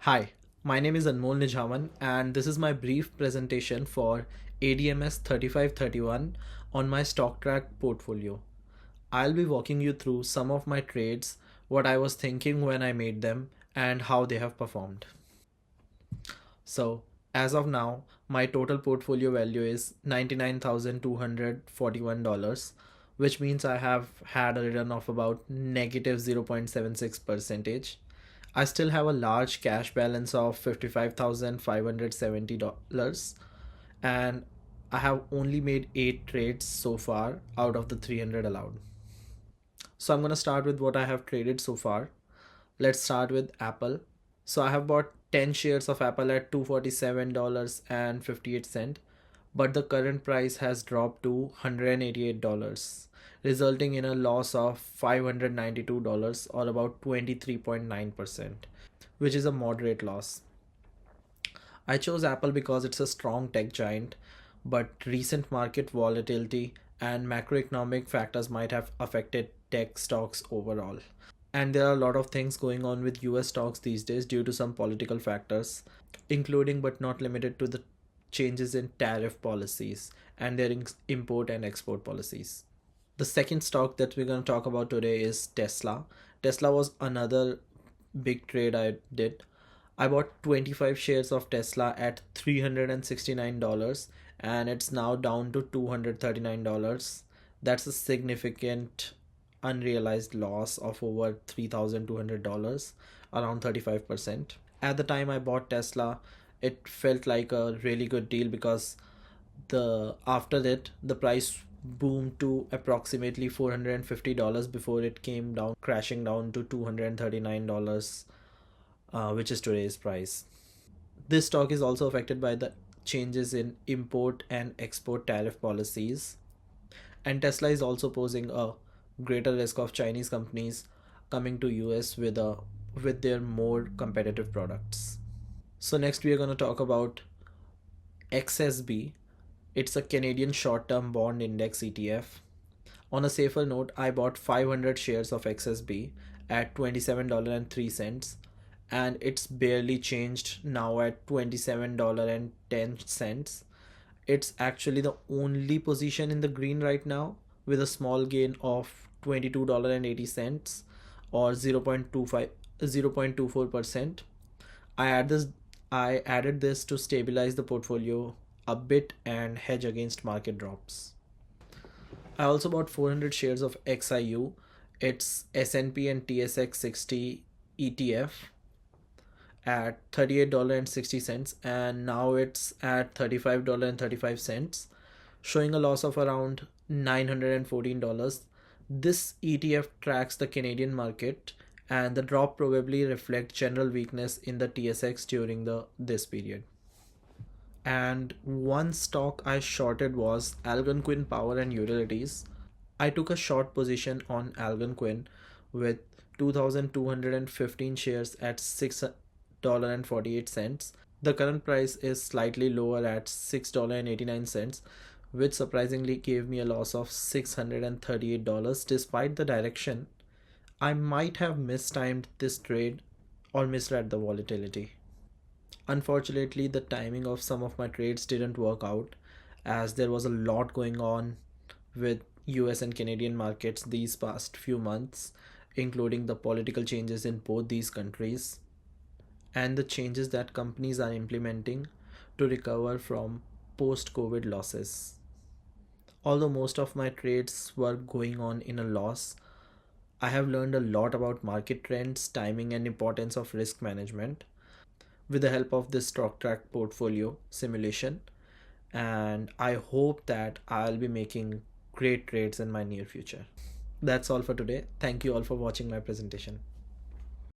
Hi, my name is Anmol Nijhawan, and this is my brief presentation for ADMS 3531 on my stock track portfolio. I'll be walking you through some of my trades, what I was thinking when I made them, and how they have performed. So, as of now, my total portfolio value is $99,241, which means I have had a return of about negative 0.76%. I still have a large cash balance of $55,570, and I have only made 8 trades so far out of the 300 allowed. So I'm going to start with what I have traded so far. Let's start with Apple. So I have bought 10 shares of Apple at $247.58, but the current price has dropped to $188, resulting in a loss of $592 or about 23.9%, which is a moderate loss. I chose Apple because it's a strong tech giant, but recent market volatility and macroeconomic factors might have affected tech stocks overall. And there are a lot of things going on with US stocks these days due to some political factors, including but not limited to the changes in tariff policies and their import and export policies. The second stock that we're going to talk about today is Tesla. Tesla was another big trade I did. I bought 25 shares of Tesla at $369, and it's now down to $239. That's a significant unrealized loss of over $3,200, around 35%. At the time I bought Tesla, it felt like a really good deal because the after that the price boomed to approximately $450 before it came down crashing down to $239, which is today's price. This stock is also affected by the changes in import and export tariff policies, and Tesla is also posing a greater risk of Chinese companies coming to US with their more competitive products. So next we are going to talk about XSB. It's a Canadian short-term bond index ETF. On a safer note, I bought 500 shares of XSB at $27.03, and it's barely changed now at $27.10. It's actually the only position in the green right now with a small gain of $22.80 or 0.24%. I add this I added this to stabilize the portfolio a bit and hedge against market drops. I also bought 400 shares of XIU. It's S&P and TSX 60 ETF at $38.60, and now it's at $35.35, showing a loss of around $914. This ETF tracks the Canadian market, and the drop probably reflects general weakness in the TSX during this period. And one stock I shorted was Algonquin Power and Utilities. I took a short position on Algonquin with 2,215 shares at $6.48. The current price is slightly lower at $6.89, which surprisingly gave me a loss of $638 despite the direction. I might have mistimed this trade or misread the volatility. Unfortunately, the timing of some of my trades didn't work out as there was a lot going on with US and Canadian markets these past few months, including the political changes in both these countries and the changes that companies are implementing to recover from post COVID losses. Although most of my trades were going on in a loss, I have learned a lot about market trends, timing, and importance of risk management with the help of this stock track portfolio simulation. And I hope that I'll be making great trades in my near future. That's all for today. Thank you all for watching my presentation.